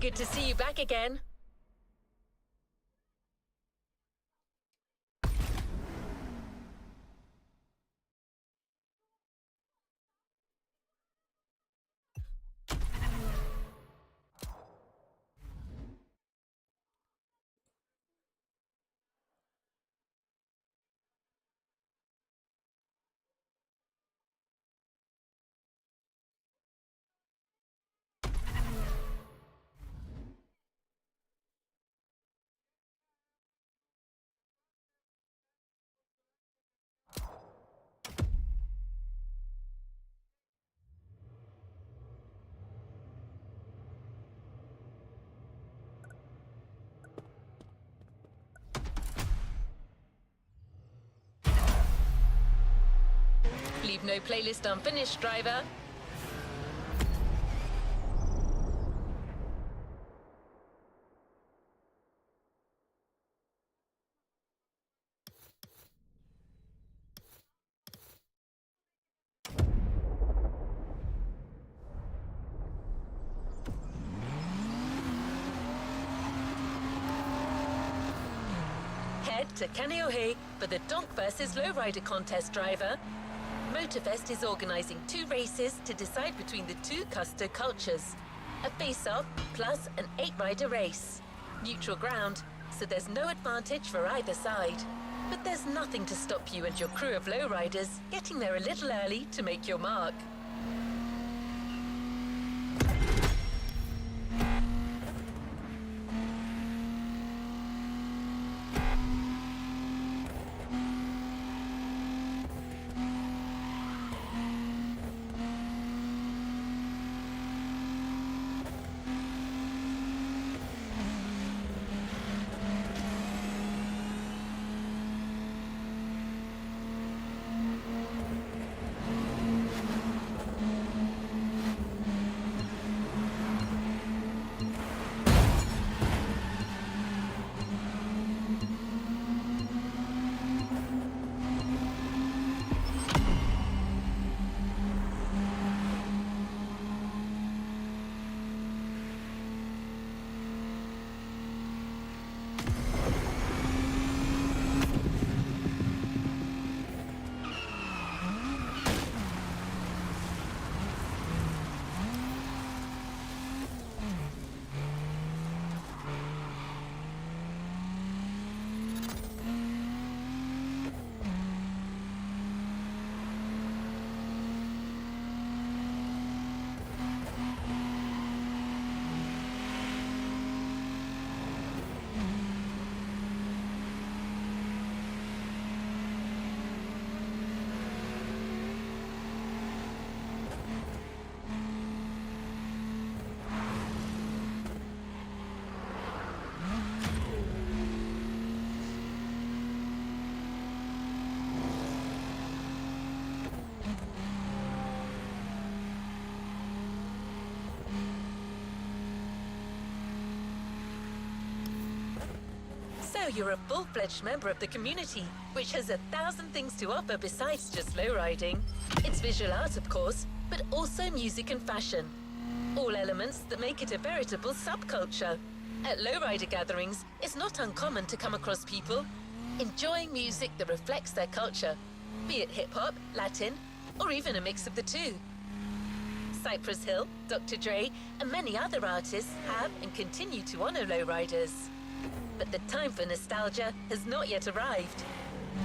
Good to see you back again. Leave no playlist unfinished, driver. Head to Kaneohe for the Donk versus Lowrider contest, driver. Motorfest is organising 2 races to decide between the 2 Custer cultures. A face-off plus an 8-rider race. Neutral ground, so there's no advantage for either side. But there's nothing to stop you and your crew of lowriders getting there a little early to make your mark. So you're a full-fledged member of the community, which has 1,000 things to offer besides just lowriding. It's visual art, of course, but also music and fashion. All elements that make it a veritable subculture. At lowrider gatherings, it's not uncommon to come across people enjoying music that reflects their culture, be it hip-hop, Latin, or even a mix of the two. Cypress Hill, Dr. Dre, and many other artists have and continue to honor lowriders. But the time for nostalgia has not yet arrived.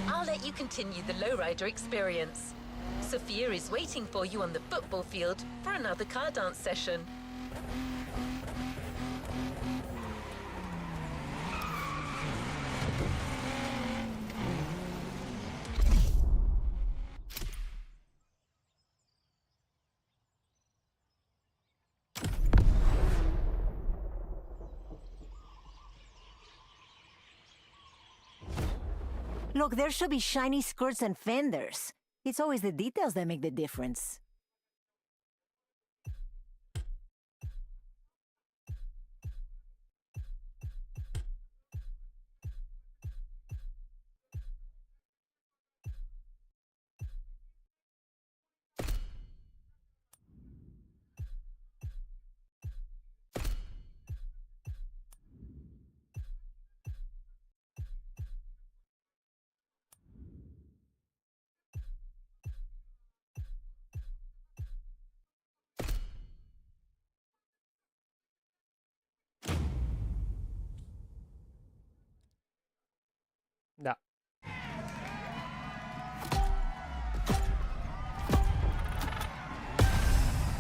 I'll let you continue the lowrider experience. Sophia is waiting for you on the football field for another car dance session. Look, there should be shiny skirts and fenders. It's always the details that make the difference.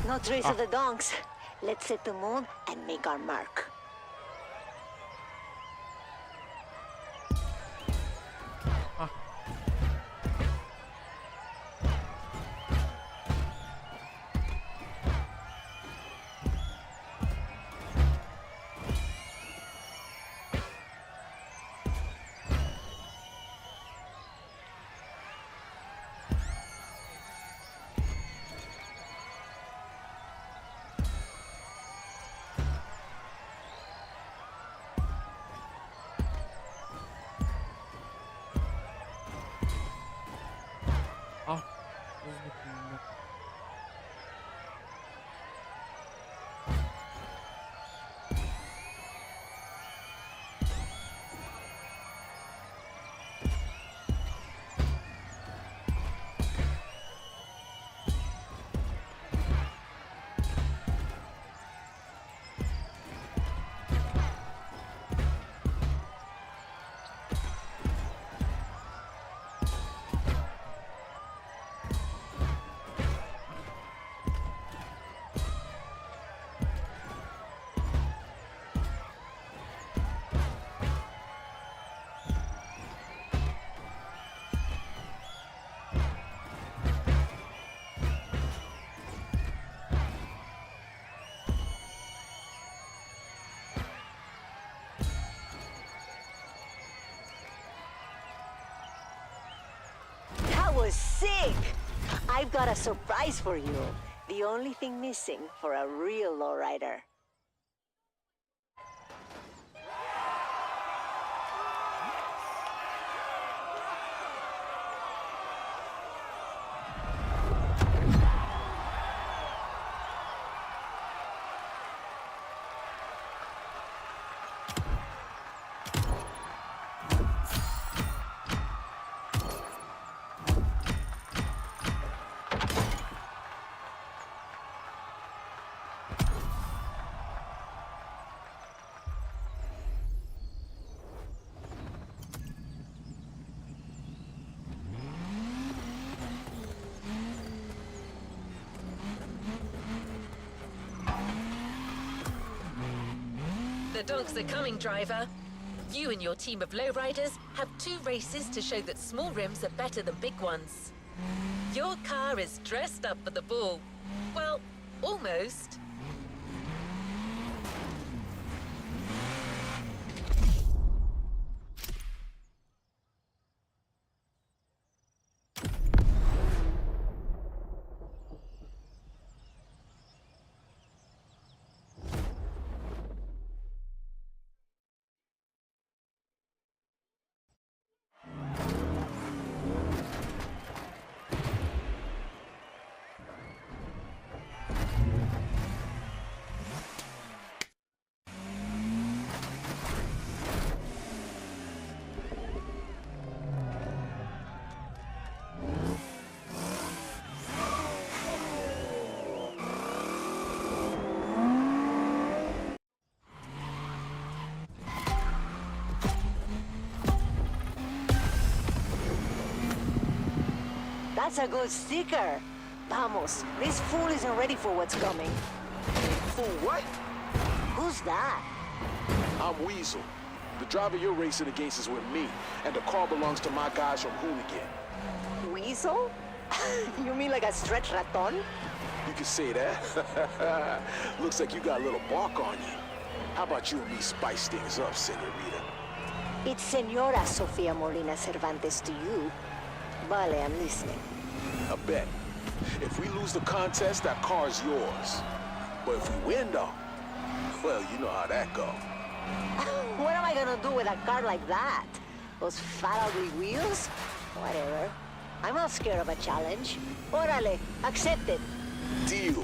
No trace of the donks. Let's set the moon and make our mark. Was sick! I've got a surprise for you. The only thing missing for a real lowrider. The donks are coming, driver. You and your team of lowriders have 2 races to show that small rims are better than big ones. Your car is dressed up for the ball. Well, almost. That's a good sticker. Vamos, this fool isn't ready for what's coming. Fool what? Who's that? I'm Weasel. The driver you're racing against is with me, and the car belongs to my guys from Hooligan. Weasel? You mean like a stretch raton? You can say that. Looks like you got a little bark on you. How about you and me spice things up, senorita? It's Senora Sofia Molina Cervantes to you. Vale, I'm listening. I bet. If we lose the contest, that car's yours. But if we win, though, well, you know how that goes. What am I gonna do with a car like that? Those fat ugly wheels? Whatever. I'm not scared of a challenge. Órale, accepted. Deal.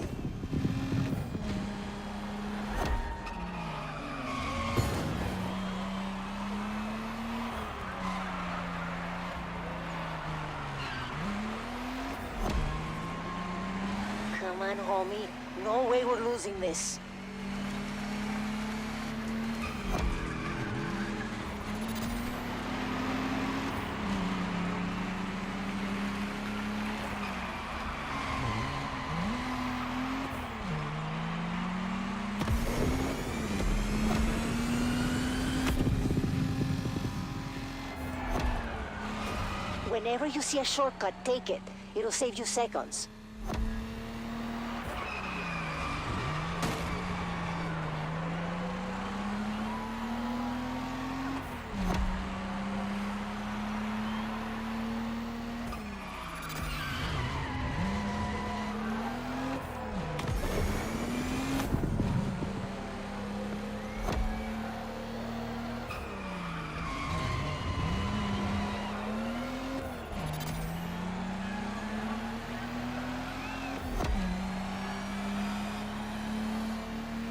Come on, homie. No way we're losing this. Whenever you see a shortcut, take it. It'll save you seconds.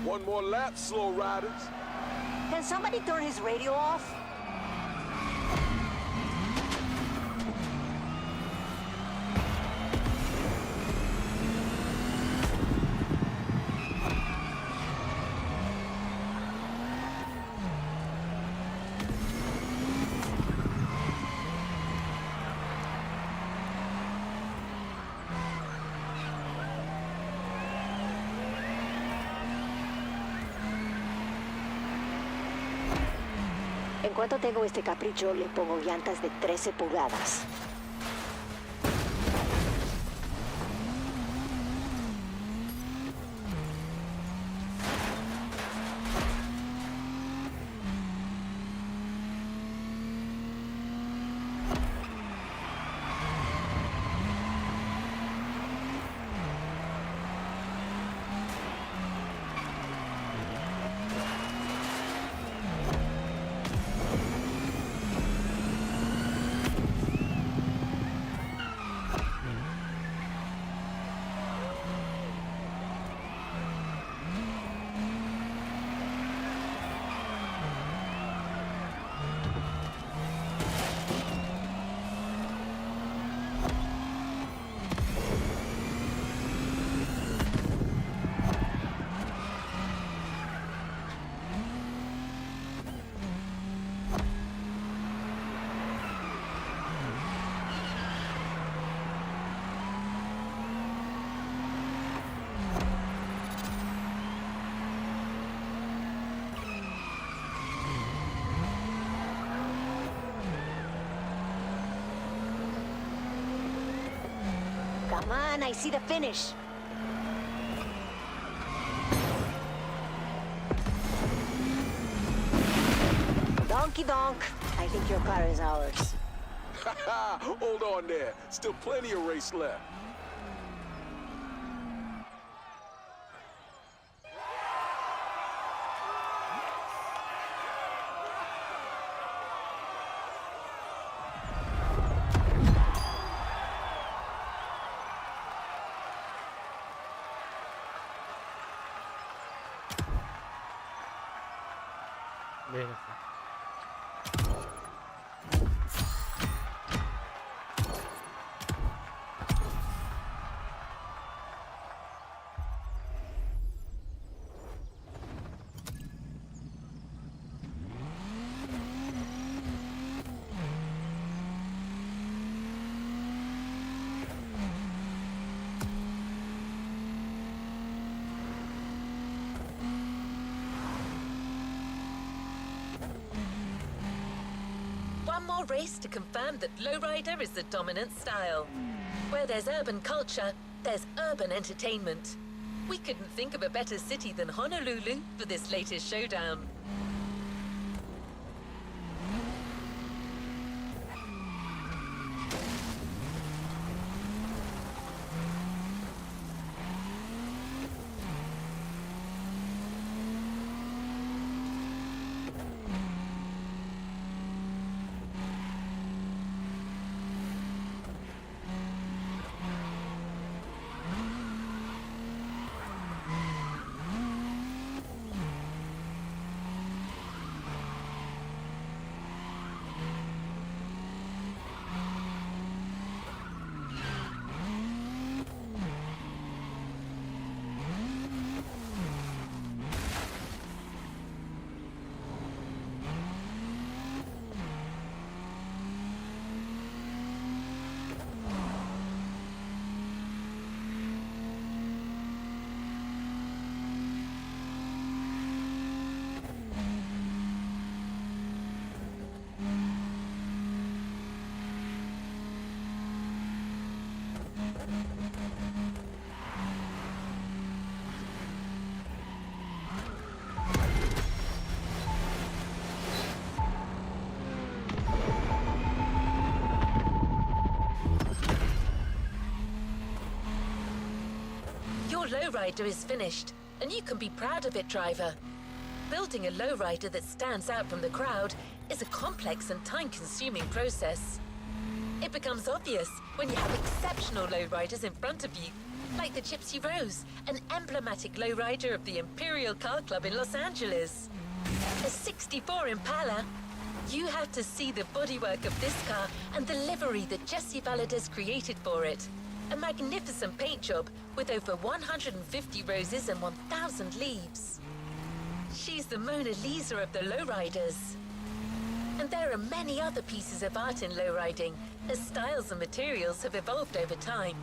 One more lap, slow riders. Can somebody turn his radio off? En cuanto tengo este capricho, le pongo llantas de 13 pulgadas. Come on, I see the finish. Donkey donk. I think your car is ours. Hold on there. Still plenty of race left. Bine. One more race to confirm that lowrider is the dominant style. Where there's urban culture, there's urban entertainment. We couldn't think of a better city than Honolulu for this latest showdown. lowrider is finished, and you can be proud of it, driver. Building a lowrider that stands out from the crowd is a complex and time-consuming process. It becomes obvious when you have exceptional lowriders in front of you, like the Gypsy Rose, an emblematic lowrider of the Imperial Car Club in Los Angeles. A 64 Impala. You have to see the bodywork of this car and the livery that Jesse Valadez created for it. A magnificent paint job with over 150 roses and 1,000 leaves. She's the Mona Lisa of the lowriders. And there are many other pieces of art in lowriding, as styles and materials have evolved over time.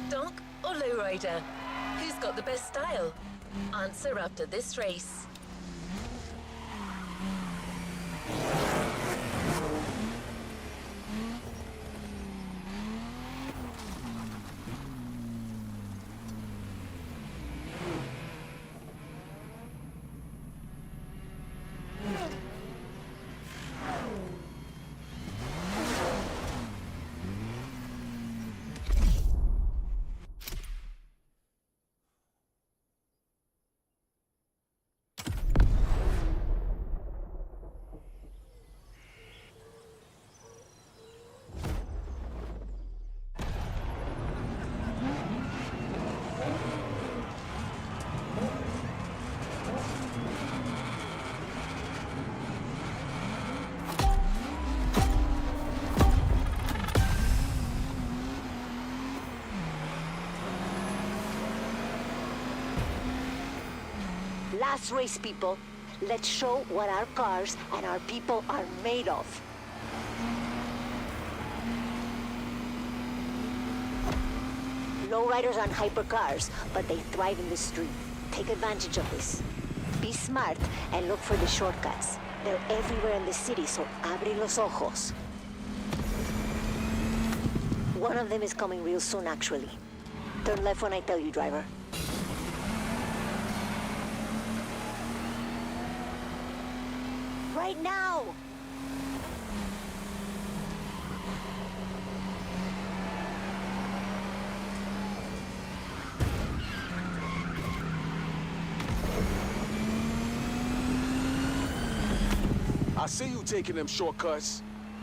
Donk or lowrider? Who's got the best style? Answer after this race. Last race, people. Let's show what our cars and our people are made of. Lowriders aren't hypercars, but they thrive in the street. Take advantage of this. Be smart and look for the shortcuts. They're everywhere in the city, so abre los ojos. One of them is coming real soon, actually. Turn left when I tell you, driver. Right now! I see you taking them shortcuts.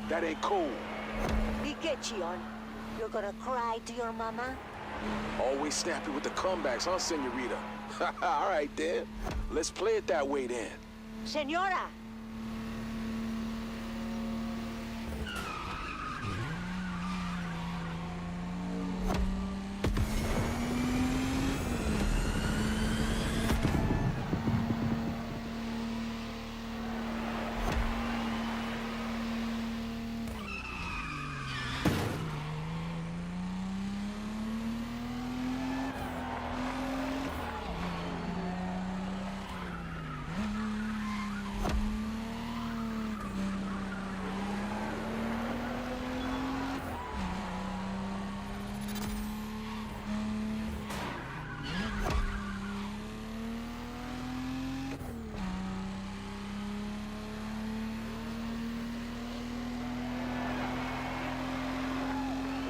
That ain't cool. Migechion, you're gonna cry to your mama? Always snappy with the comebacks, huh, senorita? All right, then. Let's play it that way, then. Senora!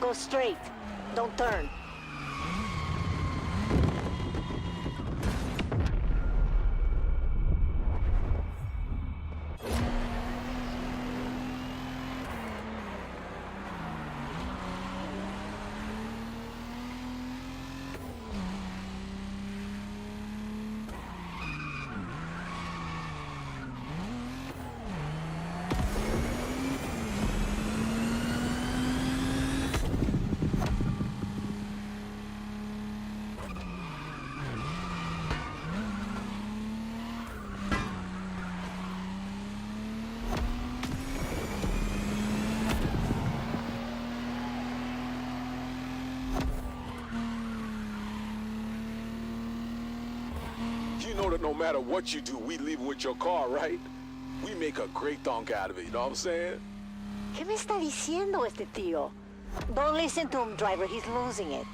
Go straight. Don't turn. You know that no matter what you do, we leave with your car, right? We make a great thunk out of it, you know what I'm saying? ¿Qué me está diciendo este tío? Don't listen to him, driver. He's losing it.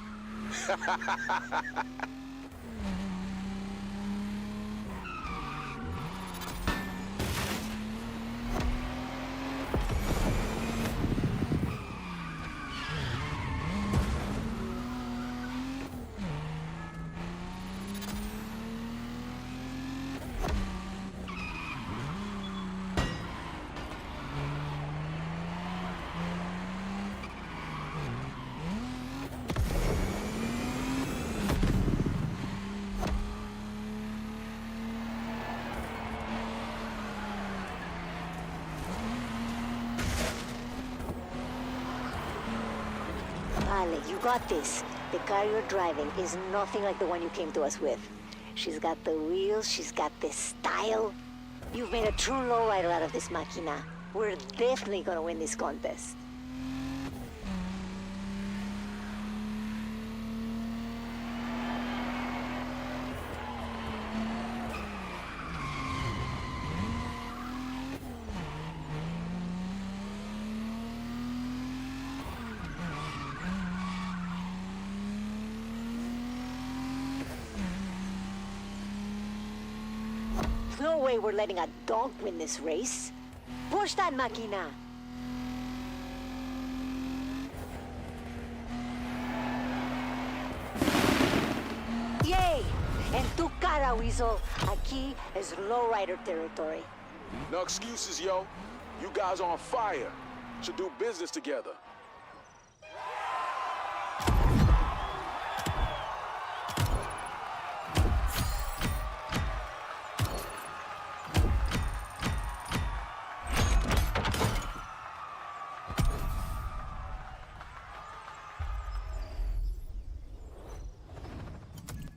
Vale, you got this. The car you're driving is nothing like the one you came to us with. She's got the wheels, she's got the style. You've made a true lowrider out of this máquina. We're definitely gonna win this contest. No way we're letting a dog win this race. Push that máquina. Yay! En tu cara, Weasel. Aquí es lowrider territory. No excuses, yo. You guys are on fire. Should do business together.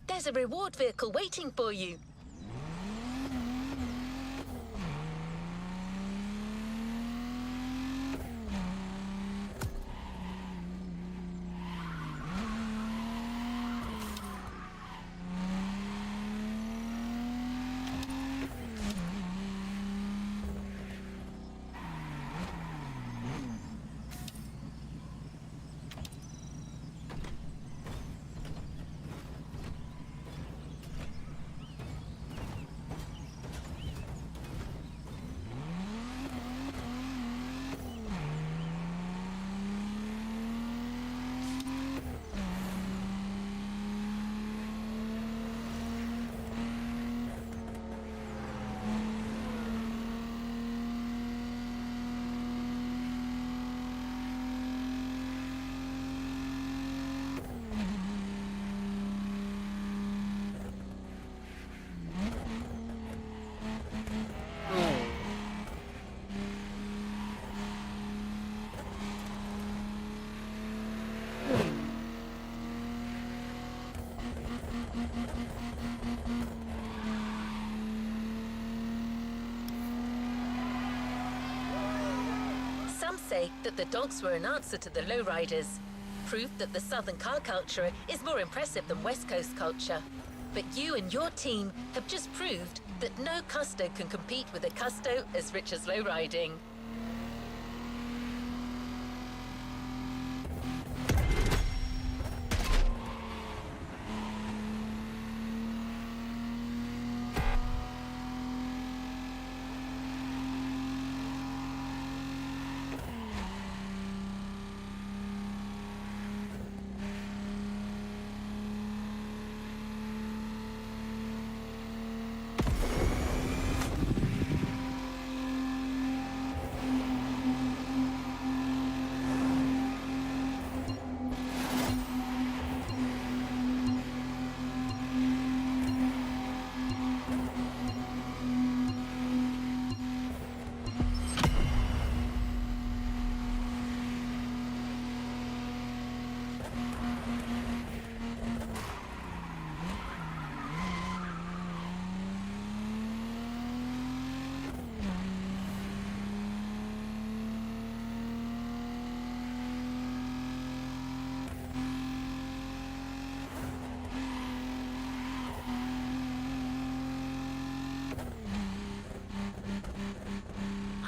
There's a reward vehicle waiting for you. say that the dogs were an answer to the lowriders. Proof that the southern car culture is more impressive than West Coast culture. But you and your team have just proved that no custo can compete with a custo as rich as lowriding.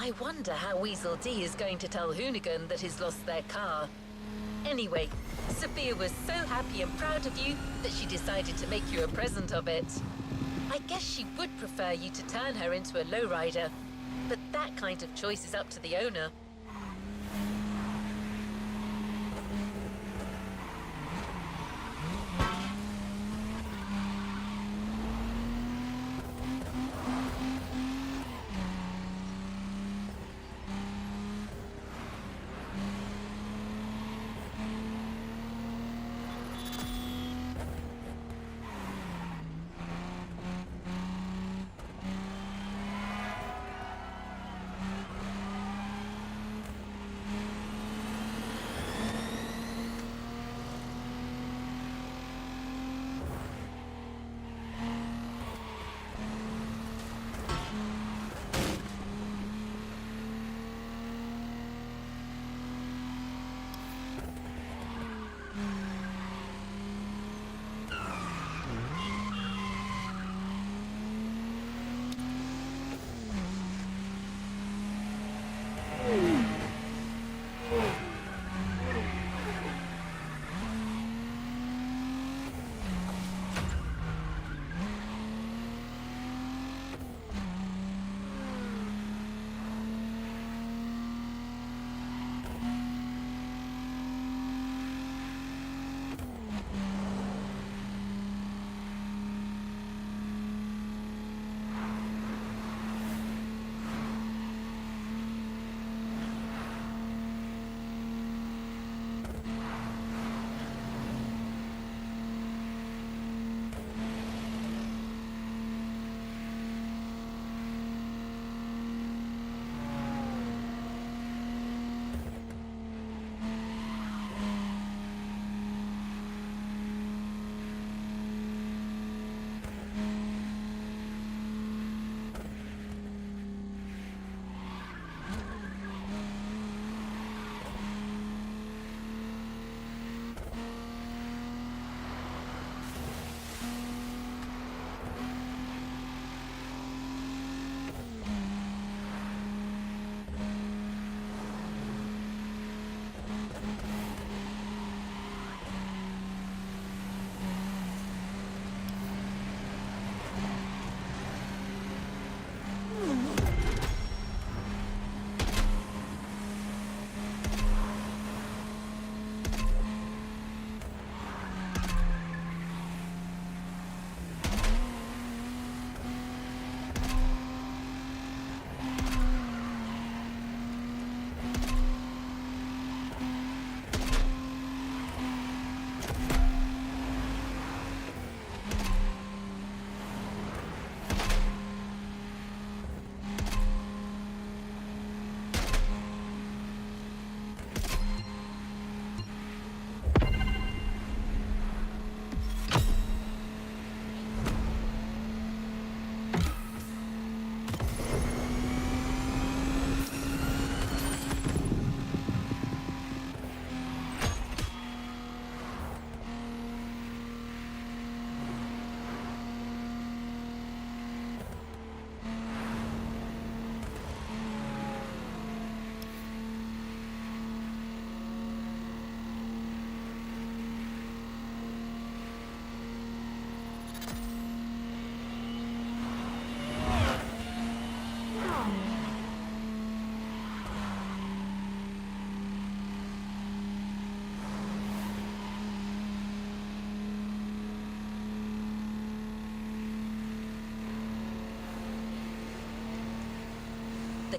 I wonder how Weasel D is going to tell Hoonigan that he's lost their car. Anyway, Sophia was so happy and proud of you that she decided to make you a present of it. I guess she would prefer you to turn her into a lowrider, but that kind of choice is up to the owner.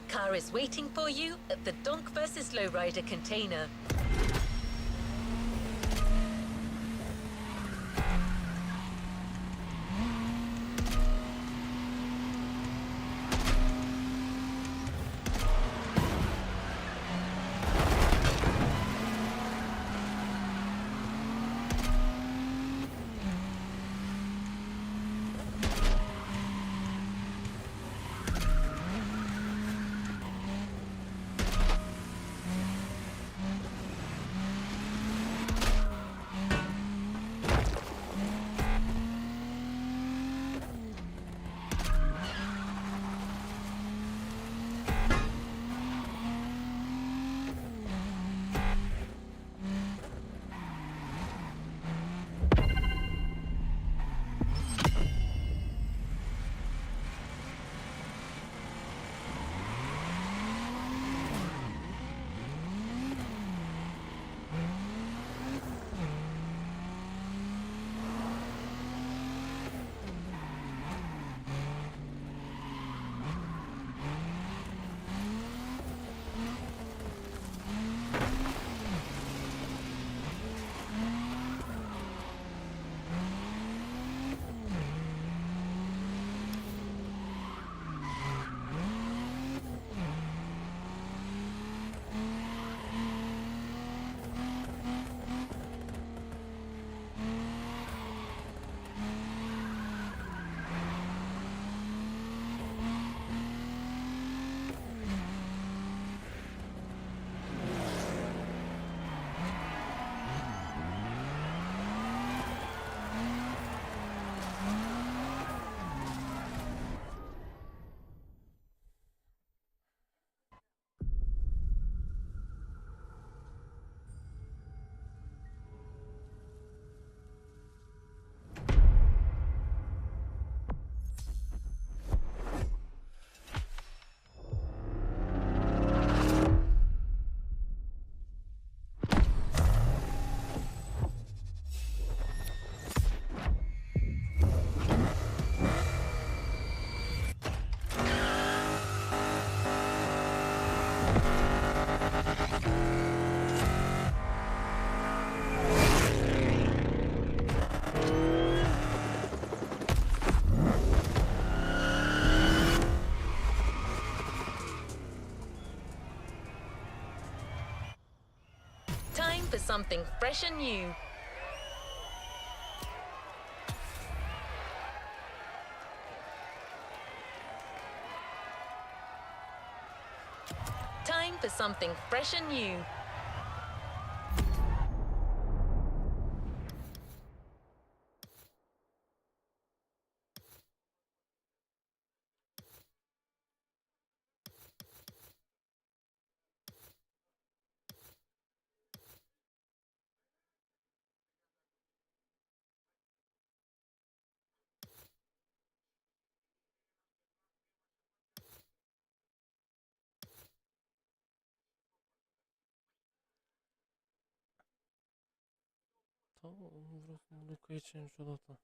A car is waiting for you at the Donk vs Lowrider container. For something fresh and new. Time for something fresh and new. Nu vreau să mă duc aici niciodată.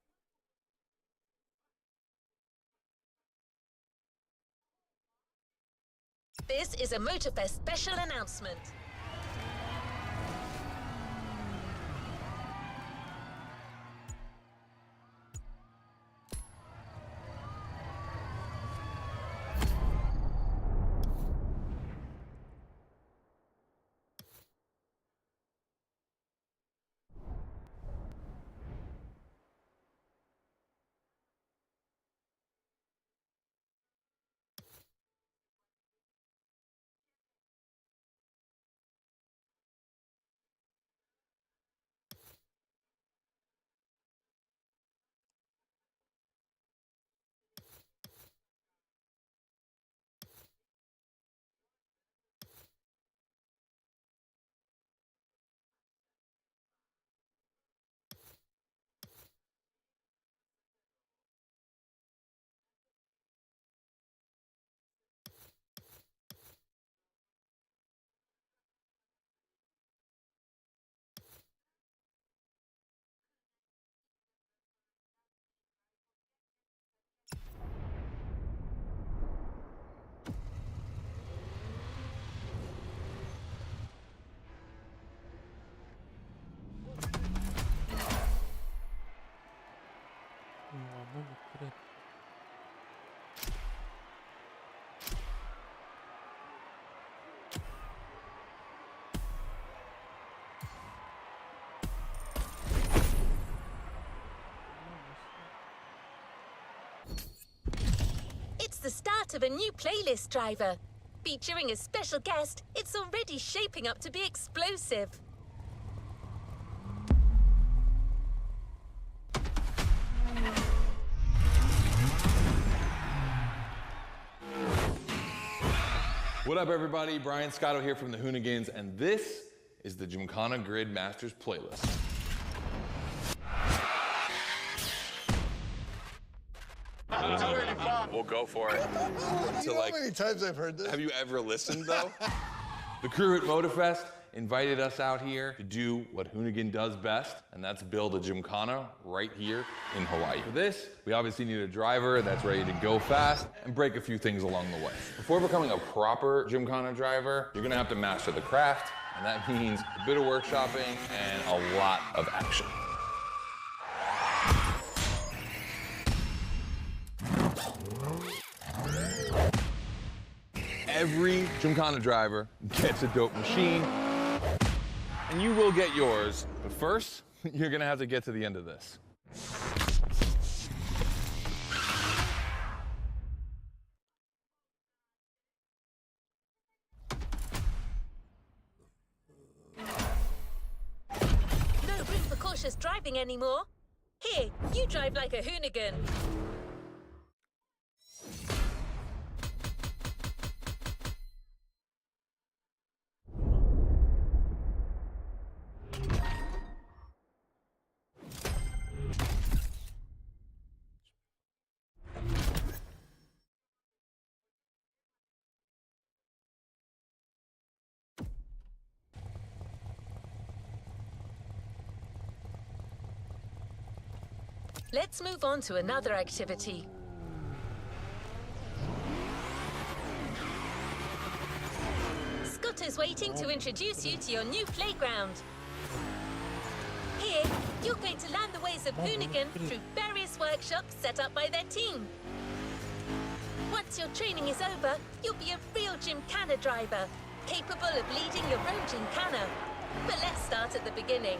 This is a Motorfest special announcement. It's the start of a new playlist driver. Featuring a special guest, it's already shaping up to be explosive. What up, everybody? Brian Scotto here from the Hoonigans, and this is the Gymkhana Grid Masters playlist. We'll go for it. You know how many times I've heard this? Have you ever listened, though? The crew at Motorfest invited us out here to do what Hoonigan does best, and that's build a Gymkhana right here in Hawaii. For this, we obviously need a driver that's ready to go fast and break a few things along the way. Before becoming a proper Gymkhana driver, you're gonna have to master the craft, and that means a bit of workshopping and a lot of action. Every Gymkhana driver gets a dope machine, and you will get yours. But first, you're gonna have to get to the end of this. No room for cautious driving anymore. Here, you drive like a Hoonigan. Let's move on to another activity. Scott is waiting to introduce you to your new playground. Here, you're going to learn the ways of Hoonigan through various workshops set up by their team. Once your training is over, you'll be a real Gymkhana driver, capable of leading your own Gymkhana. But let's start at the beginning.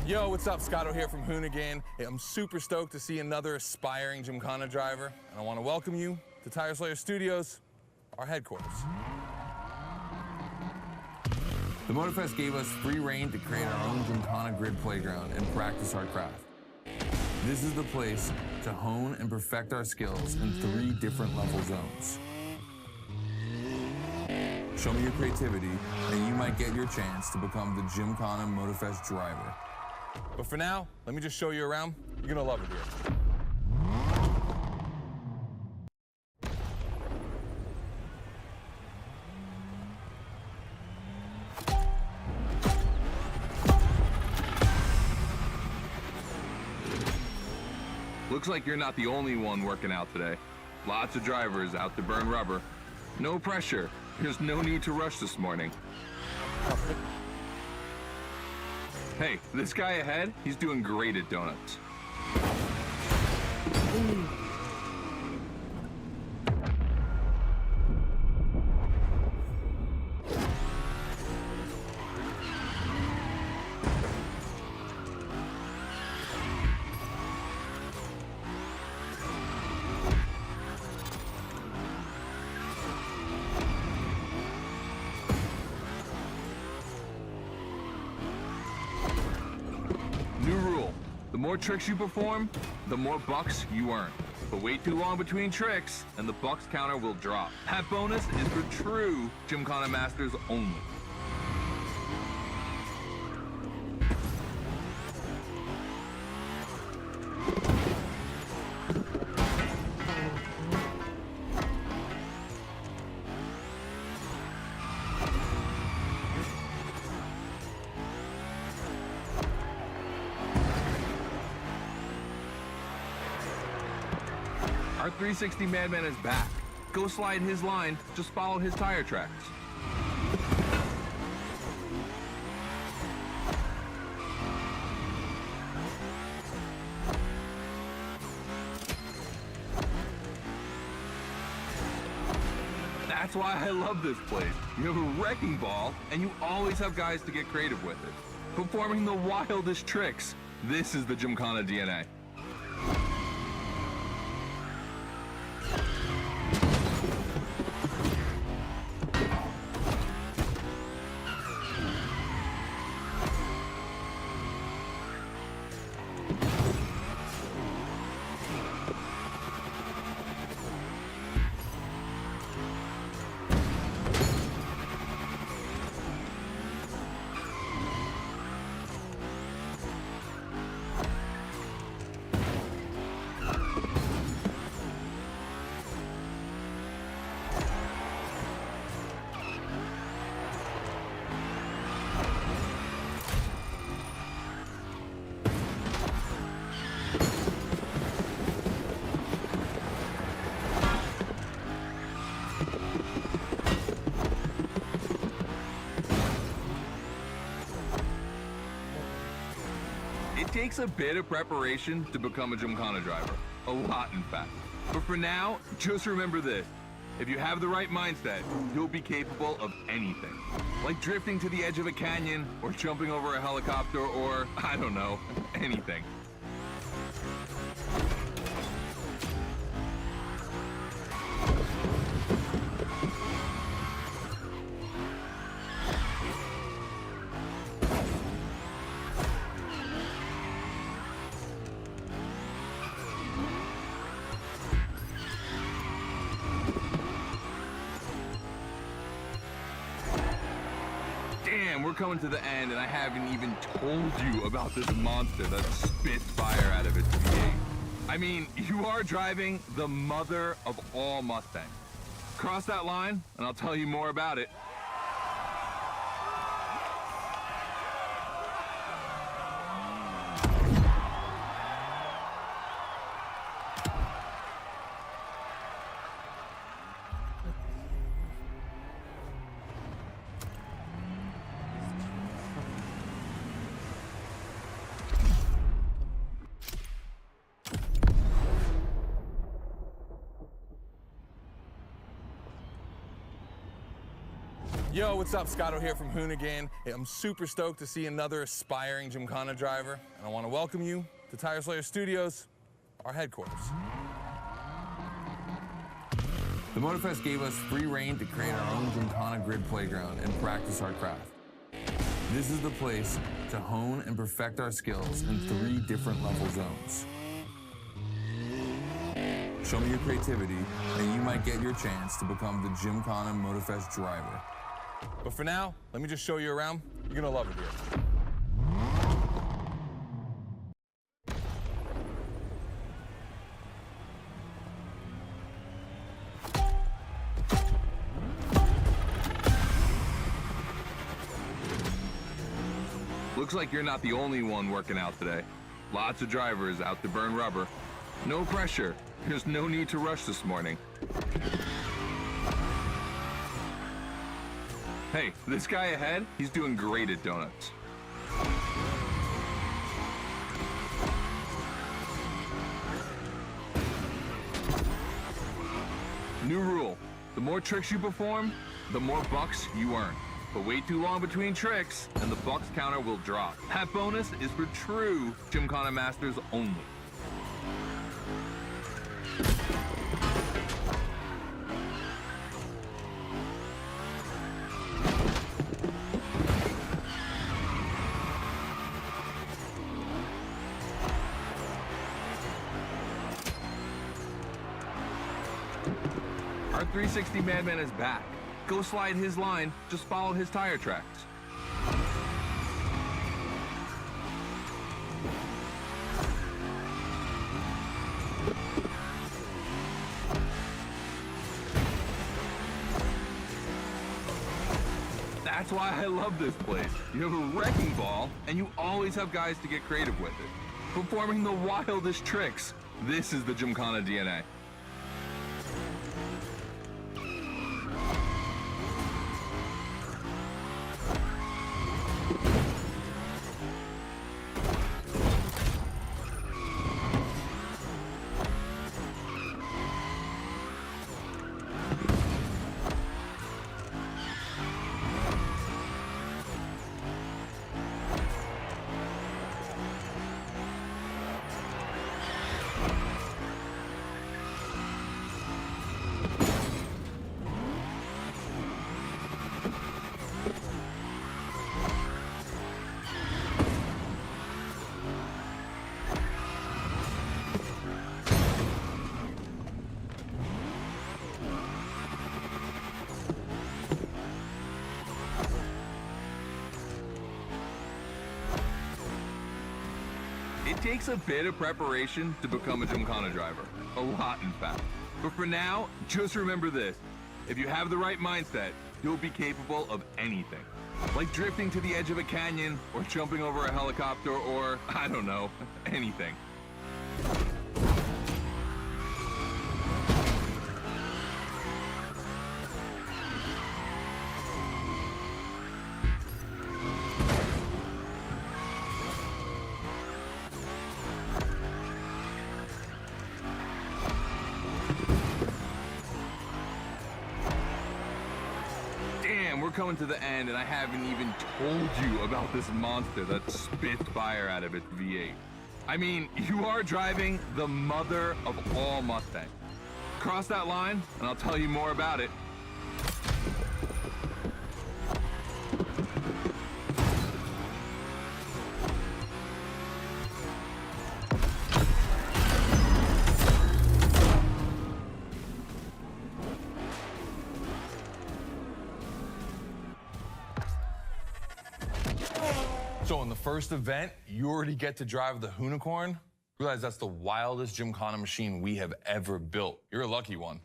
Yo, what's up? Scotto here from Hoonigan. Hey, I'm super stoked to see another aspiring Gymkhana driver, and I want to welcome you to Tire Slayer Studios, our headquarters. The Motorfest gave us free reign to create our own Gymkhana Grid playground and practice our craft. This is the place to hone and perfect our skills in 3 different level zones. Show me your creativity, and you might get your chance to become the Gymkhana Motorfest driver. But for now, let me just show you around. You're gonna love it here. Looks like you're not the only one working out today. Lots of drivers out to burn rubber. No pressure. There's no need to rush this morning. Hey, this guy ahead, he's doing great at donuts. New rule, the more tricks you perform, the more bucks you earn. But wait too long between tricks, and the bucks counter will drop. That bonus is for true Gymkhana Masters only. Our 360 Madman is back. Go slide his line, just follow his tire tracks. That's why I love this place. You have a wrecking ball, and you always have guys to get creative with it, performing the wildest tricks. This is the Gymkhana DNA. It takes a bit of preparation to become a Gymkhana driver. A lot, in fact. But for now, just remember this. If you have the right mindset, you'll be capable of anything. Like drifting to the edge of a canyon, or jumping over a helicopter, or, I don't know, anything. Damn, we're coming to the end, and I haven't even told you about this monster that spits fire out of its V8. I mean, you are driving the mother of all Mustangs. Cross that line, and I'll tell you more about it. Yo, what's up? Scotto here from Hoonigan. Hey, I'm super stoked to see another aspiring Gymkhana driver, and I want to welcome you to Tire Slayer Studios, our headquarters. The Motorfest gave us free reign to create our own Gymkhana grid playground and practice our craft. This is the place to hone and perfect our skills in 3 different level zones. Show me your creativity, and you might get your chance to become the Gymkhana Motorfest driver. But for now, let me just show you around. You're gonna love it here. Looks like you're not the only one working out today. Lots of drivers out to burn rubber. No pressure. There's no need to rush this morning. Hey, this guy ahead, he's doing great at donuts. New rule, the more tricks you perform, the more bucks you earn. But wait too long between tricks, and the bucks counter will drop. That bonus is for true Gymkhana masters only. Our 360 Madman is back. Go slide his line, just follow his tire tracks. That's why I love this place. You have a wrecking ball, and you always have guys to get creative with it, performing the wildest tricks. This is the Gymkhana DNA. takes a bit of preparation to become a Gymkhana driver. A lot, in fact. But for now, just remember this. If you have the right mindset, you'll be capable of anything. Like drifting to the edge of a canyon, or jumping over a helicopter, or, I don't know, anything. We're coming to the end, and I haven't even told you about this monster that spits fire out of its V8. I mean, you are driving the mother of all Mustangs. Cross that line, and I'll tell you more about it. So in the first event, you already get to drive the Unicorn. Realize that's the wildest Gymkhana machine we have ever built. You're a lucky one.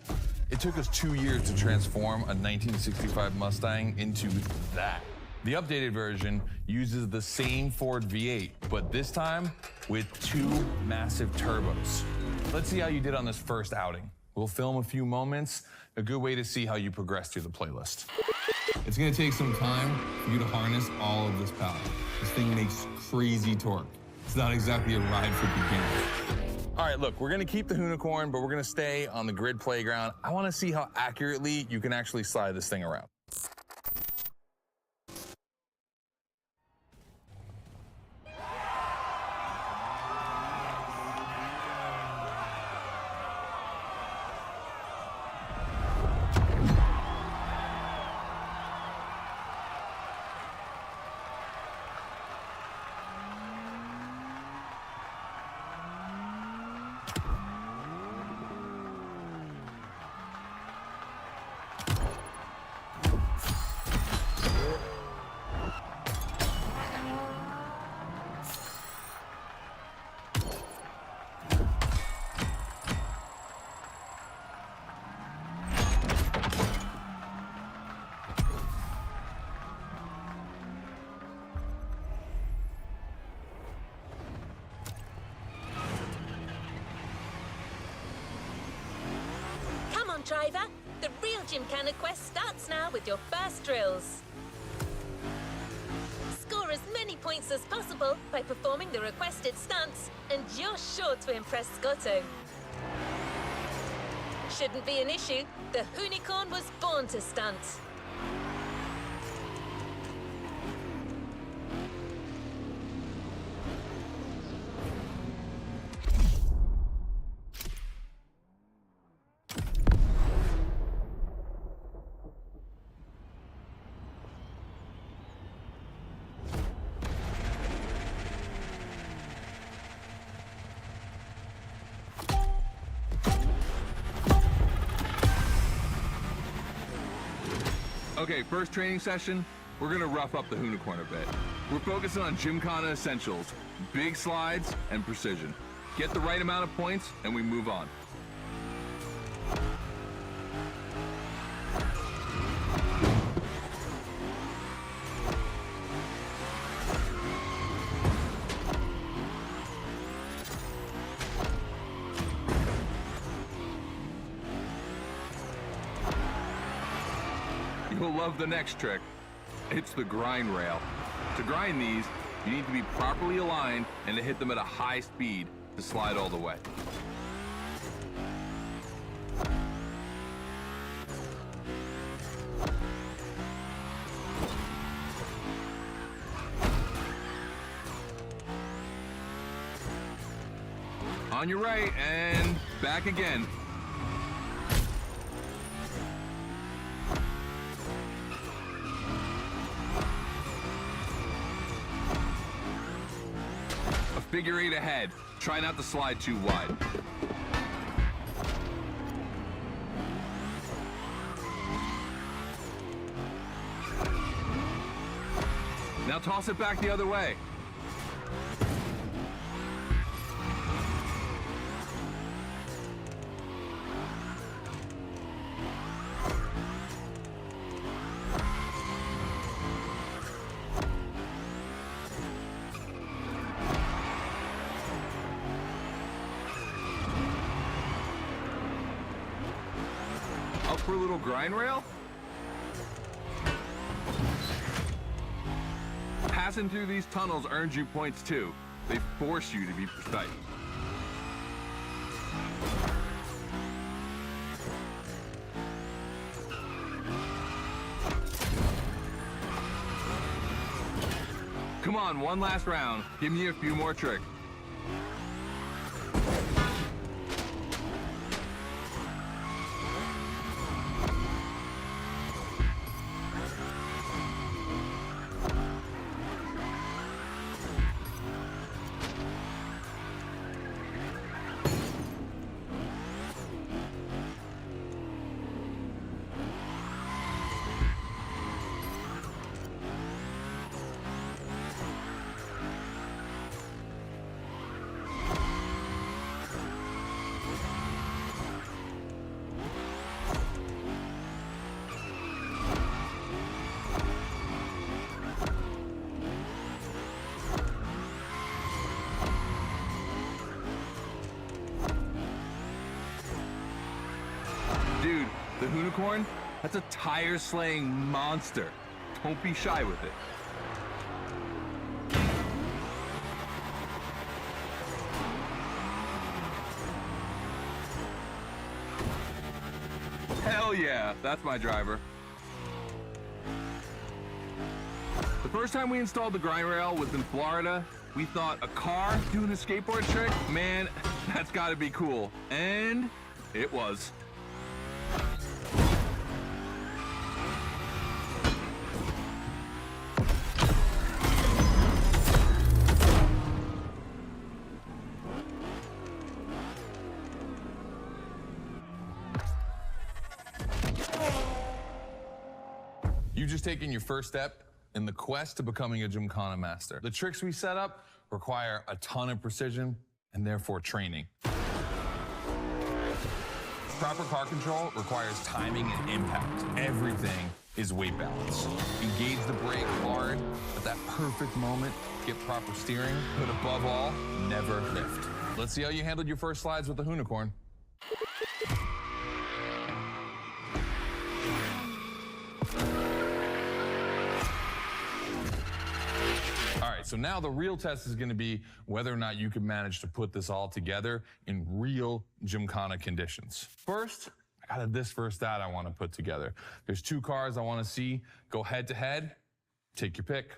It took us 2 years to transform a 1965 Mustang into that. The updated version uses the same Ford V8, but this time with 2 massive turbos. Let's see how you did on this first outing. We'll film a few moments, a good way to see how you progress through the playlist. It's gonna take some time for you to harness all of this power. This thing makes crazy torque. It's not exactly a ride for beginners. All right, look, we're gonna keep the Unicorn, but we're gonna stay on the grid playground. I wanna see how accurately you can actually slide this thing around. Driver, the real Gymkhana quest starts now with your first drills. Score as many points as possible by performing the requested stunts, and you're sure to impress Scotto. Shouldn't be an issue, the Unicorn was born to stunt. Okay, first training session, we're gonna rough up the Unicorn a bit. We're focusing on Gymkhana essentials, big slides, and precision. Get the right amount of points, and we move on. You'll love the next trick. It's the grind rail. To grind these, you need to be properly aligned and to hit them at a high speed to slide all the way. On your right and back again. Figure 8 ahead. Try not to slide too wide. Now toss it back the other way. for a little grind rail? Passing through these tunnels earns you points too. They force you to be precise. Come on, one last round. Give me a few more tricks. Dude, the unicorn, that's a tire-slaying monster. Don't be shy with it. Hell yeah, that's my driver. The first time we installed the grind rail was in Florida. We thought a car doing a skateboard trick? Man, that's gotta be cool. And it was. You've just taken your first step in the quest to becoming a Gymkhana master. The tricks we set up require a ton of precision and therefore training. Proper car control requires timing and impact. Everything is weight balance. Engage the brake hard at that perfect moment, get proper steering, but above all, never lift. Let's see how you handled your first slides with the unicorn. All right, so now the real test is gonna be whether or not you can manage to put this all together in real Gymkhana conditions. First, I got this first stat I wanna put together. There's two cars I wanna see go head to head. Take your pick.